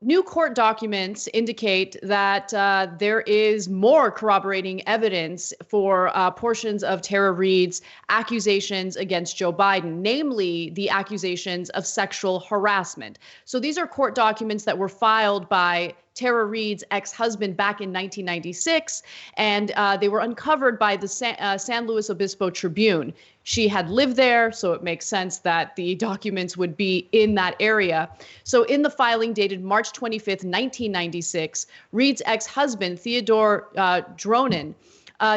new court documents indicate that there is more corroborating evidence for portions of Tara Reade's accusations against Joe Biden, namely the accusations of sexual harassment. So these are court documents that were filed by Tara Reade's ex-husband back in 1996, and they were uncovered by the San Luis Obispo Tribune. She had lived there, so it makes sense that the documents would be in that area. So in the filing dated March 25th, 1996, Reade's ex-husband, Theodore Dronen,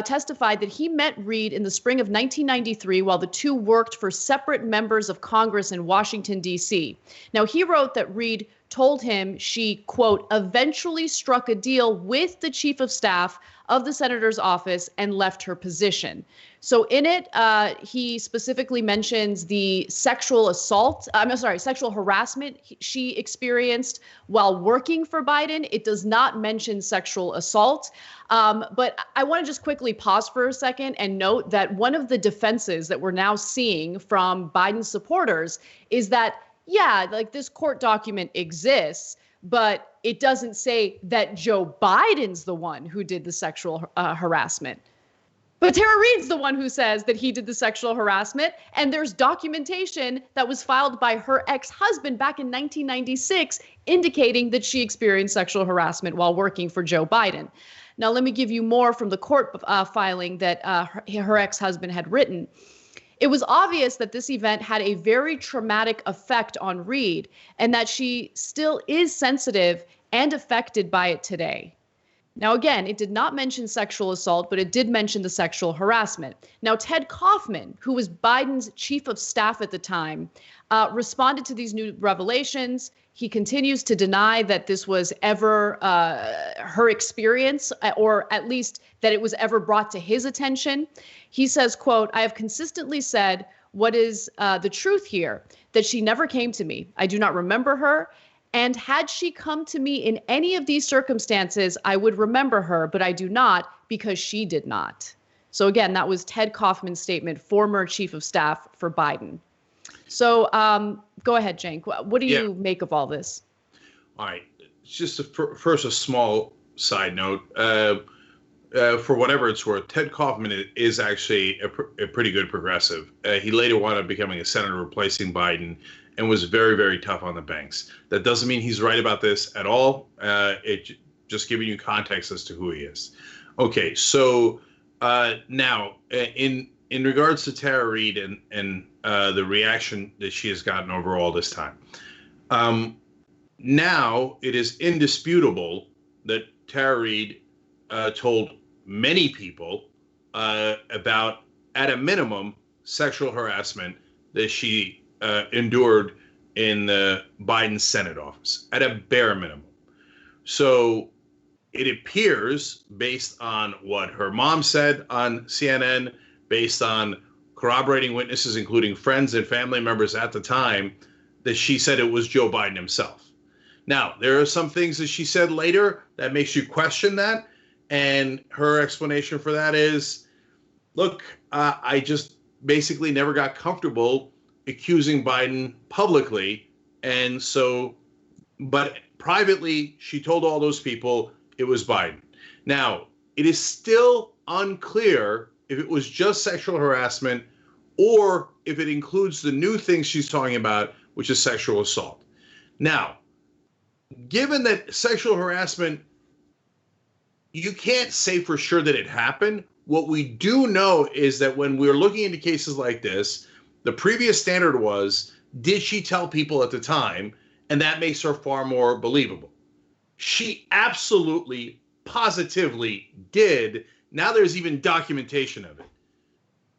testified that he met Reid in the spring of 1993 while the two worked for separate members of Congress in Washington, D.C. Now, he wrote that Reid told him she, quote, eventually struck a deal with the chief of staff of the senator's office and left her position. So in it, he specifically mentions the sexual harassment she experienced while working for Biden. It does not mention sexual assault. But I want to just quickly pause for a second and note that one of the defenses that we're now seeing from Biden supporters is that, yeah, like this court document exists, but it doesn't say that Joe Biden's the one who did the sexual harassment. But Tara Reade's the one who says that he did the sexual harassment, and there's documentation that was filed by her ex-husband back in 1996 indicating that she experienced sexual harassment while working for Joe Biden. Now, let me give you more from the court filing that her ex-husband had written. It was obvious that this event had a very traumatic effect on Reid and that she still is sensitive and affected by it today. Now, again, it did not mention sexual assault, but it did mention the sexual harassment. Now, Ted Kaufman, who was Biden's chief of staff at the time, responded to these new revelations. He continues to deny that this was ever her experience, or at least that it was ever brought to his attention. He says, quote, I have consistently said what is the truth here, that she never came to me. I do not remember her. And had she come to me in any of these circumstances, I would remember her, but I do not because she did not. So again, that was Ted Kaufman's statement, former chief of staff for Biden. So go ahead, Cenk. What do you make of all this? All right. Just first, a small side note. For whatever it's worth, Ted Kaufman is actually a pretty good progressive. He later wound up becoming a senator replacing Biden and was very, very tough on the banks. That doesn't mean he's right about this at all. It just giving you context as to who he is. Okay, so now in regards to Tara Reade and the reaction that she has gotten over all this time, now it is indisputable that Tara Reade told many people about, at a minimum, sexual harassment that she endured in the Biden Senate office, at a bare minimum. So it appears, based on what her mom said on CNN, based on corroborating witnesses, including friends and family members at the time, that she said it was Joe Biden himself. Now, there are some things that she said later that makes you question that. And her explanation for that is, look, I just basically never got comfortable accusing Biden publicly. And so, but privately, she told all those people it was Biden. Now, it is still unclear if it was just sexual harassment or if it includes the new things she's talking about, which is sexual assault. Now, given that sexual harassment, you can't say for sure that it happened. What we do know is that when we're looking into cases like this, the previous standard was, did she tell people at the time? And that makes her far more believable. She absolutely, positively did. Now there's even documentation of it.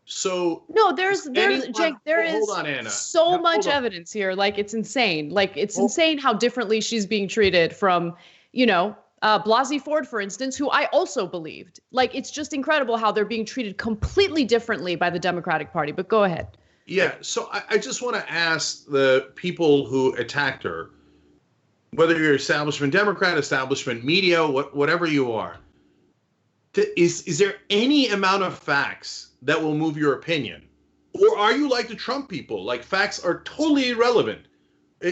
So no, Cenk, there is so much evidence here. Like, it's insane. Like, it's insane how differently she's being treated from, Blasey Ford, for instance, who I also believed. Like, it's just incredible how they're being treated completely differently by the Democratic Party. But go ahead. Yeah. So I just want to ask the people who attacked her, whether you're establishment Democrat, establishment media, whatever you are, is there any amount of facts that will move your opinion? Or are you like the Trump people? Like, facts are totally irrelevant.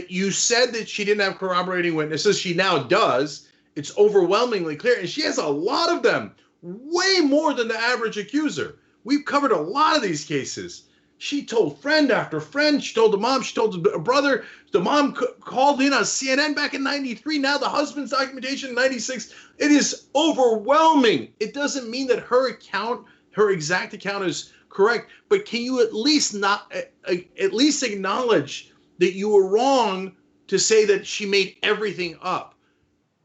You said that she didn't have corroborating witnesses. She now does. It's overwhelmingly clear, and she has a lot of them, way more than the average accuser. We've covered a lot of these cases. She told friend after friend. She told the mom. She told the brother. The mom called in on CNN back in 93. Now the husband's documentation in 96. It is overwhelming. It doesn't mean that her exact account is correct, but can you at least acknowledge that you were wrong to say that she made everything up?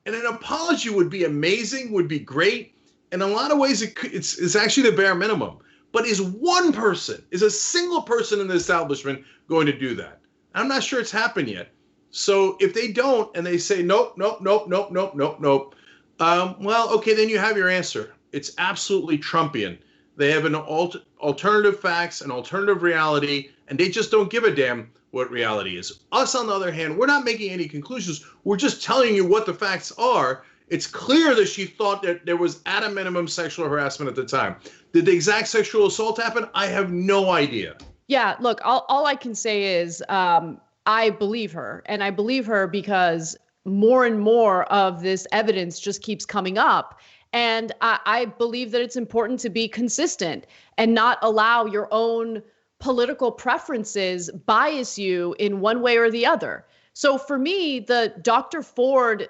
And an apology would be amazing, would be great. In a lot of ways, it's actually the bare minimum. But is a single person in the establishment going to do that? I'm not sure it's happened yet. So if they don't, and they say, nope, well, okay, then you have your answer. It's absolutely Trumpian. They have an alternative facts, an alternative reality, and they just don't give a damn what reality is. Us, on the other hand, we're not making any conclusions. We're just telling you what the facts are. It's clear that she thought that there was, at a minimum, sexual harassment at the time. Did the exact sexual assault happen? I have no idea. Yeah, look, all I can say is I believe her. And I believe her because more and more of this evidence just keeps coming up. And I believe that it's important to be consistent and not allow your own political preferences bias you in one way or the other. So for me, the Dr. Ford,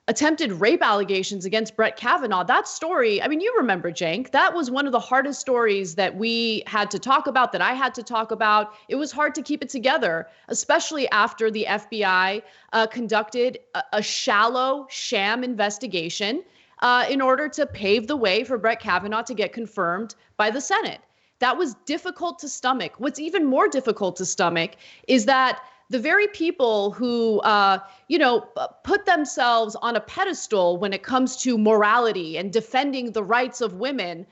attempted rape allegations against Brett Kavanaugh, that story, I mean, you remember, Cenk, that was one of the hardest stories that we had to talk about, that I had to talk about. It was hard to keep it together, especially after the FBI conducted a shallow sham investigation in order to pave the way for Brett Kavanaugh to get confirmed by the Senate. That was difficult to stomach. What's even more difficult to stomach is that the very people who, put themselves on a pedestal when it comes to morality and defending the rights of women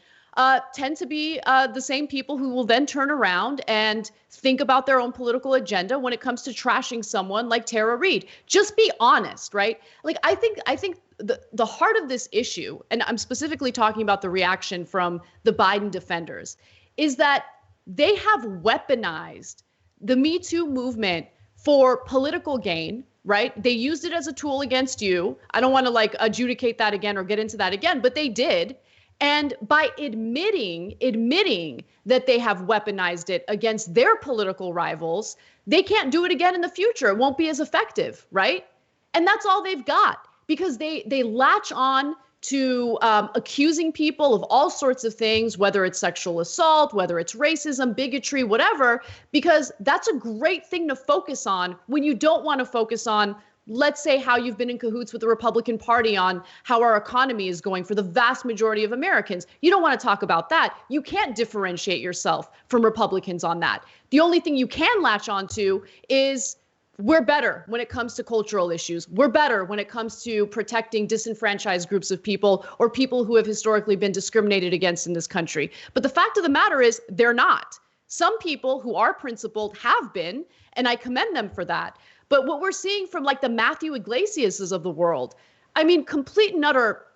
tend to be the same people who will then turn around and think about their own political agenda when it comes to trashing someone like Tara Reade. Just be honest, right? Like, I think the heart of this issue, and I'm specifically talking about the reaction from the Biden defenders, is that they have weaponized the Me Too movement for political gain, right? They used it as a tool against you. I don't want to adjudicate that again or get into that again, but they did. And by admitting that they have weaponized it against their political rivals, they can't do it again in the future. It won't be as effective, right? And that's all they've got, because they latch on to accusing people of all sorts of things, whether it's sexual assault, whether it's racism, bigotry, whatever, because that's a great thing to focus on when you don't want to focus on, let's say, how you've been in cahoots with the Republican Party on how our economy is going for the vast majority of Americans. You don't want to talk about that. You can't differentiate yourself from Republicans on that. The only thing you can latch onto is we're better when it comes to cultural issues. We're better when it comes to protecting disenfranchised groups of people or people who have historically been discriminated against in this country. But the fact of the matter is they're not. Some people who are principled have been, and I commend them for that. But what we're seeing from the Matthew Iglesiases of the world, I mean, complete and utter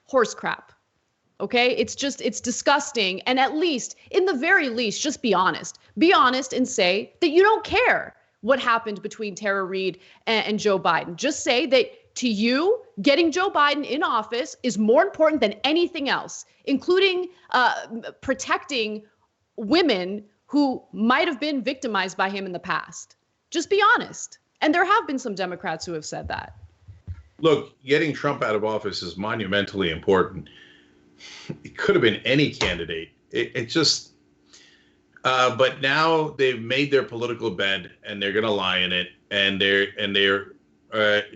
horse crap. Okay, it's disgusting. And at least, in the very least, just be honest. Be honest and say that you don't care what happened between Tara Reade and Joe Biden. Just say that to you, getting Joe Biden in office is more important than anything else, including protecting women who might have been victimized by him in the past. Just be honest. And there have been some Democrats who have said that. Look, getting Trump out of office is monumentally important. It could have been any candidate. But now they've made their political bed, and they're going to lie in it. And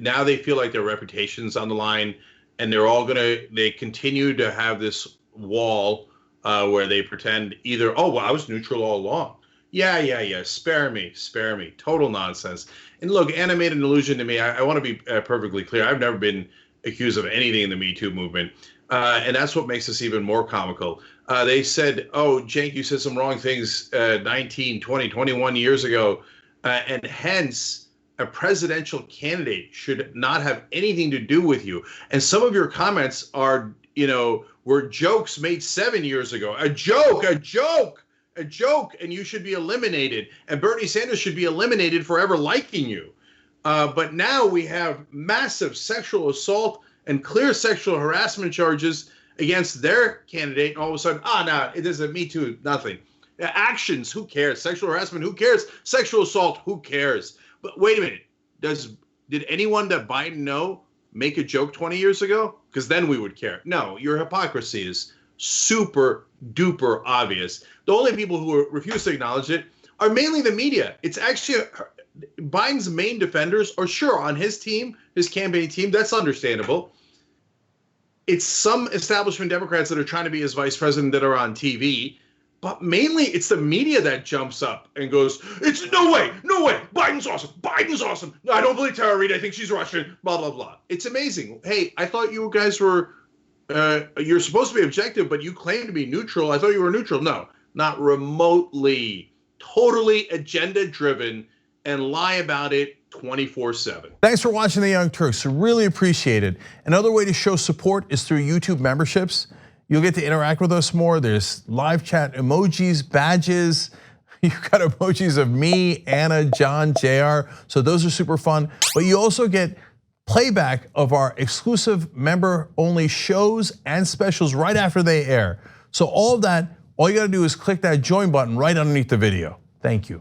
now they feel like their reputation's on the line, and they continue to have this wall where they pretend either, oh, well, I was neutral all along. Yeah. Spare me. Total nonsense. And look, Anna made an allusion to me. I want to be perfectly clear. I've never been accused of anything in the Me Too movement. And that's what makes this even more comical. They said, oh, Cenk, you said some wrong things 19, 20, 21 years ago. And hence, a presidential candidate should not have anything to do with you. And some of your comments were jokes made 7 years ago. A joke. a joke and you should be eliminated. And Bernie Sanders should be eliminated for ever liking you. But now we have massive sexual assault and clear sexual harassment charges against their candidate. And all of a sudden, no, it isn't Me Too, nothing. Actions, who cares? Sexual harassment, who cares? Sexual assault, who cares? But wait a minute. Did anyone that Biden know make a joke 20 years ago? Because then we would care. No, your hypocrisy is super duper obvious. The only people who refuse to acknowledge it are mainly the media. It's actually Biden's main defenders are sure on his team, his campaign team. That's understandable. It's some establishment Democrats that are trying to be his vice president that are on TV. But mainly it's the media that jumps up and goes, it's no way, Biden's awesome. No, I don't believe Tara Reade, I think she's Russian, blah, blah, blah. It's amazing. Hey, I thought you guys were, you're supposed to be objective, but you claim to be neutral. I thought you were neutral. No, not remotely. Totally agenda-driven and lie about it 24/7. Thanks for watching The Young Turks. Really appreciate it. Another way to show support is through YouTube memberships. You'll get to interact with us more. There's live chat emojis, badges. You've got emojis of me, Anna, John, JR. So those are super fun. But you also get playback of our exclusive member-only shows and specials right after they air. So all of that, all you gotta do is click that join button right underneath the video. Thank you.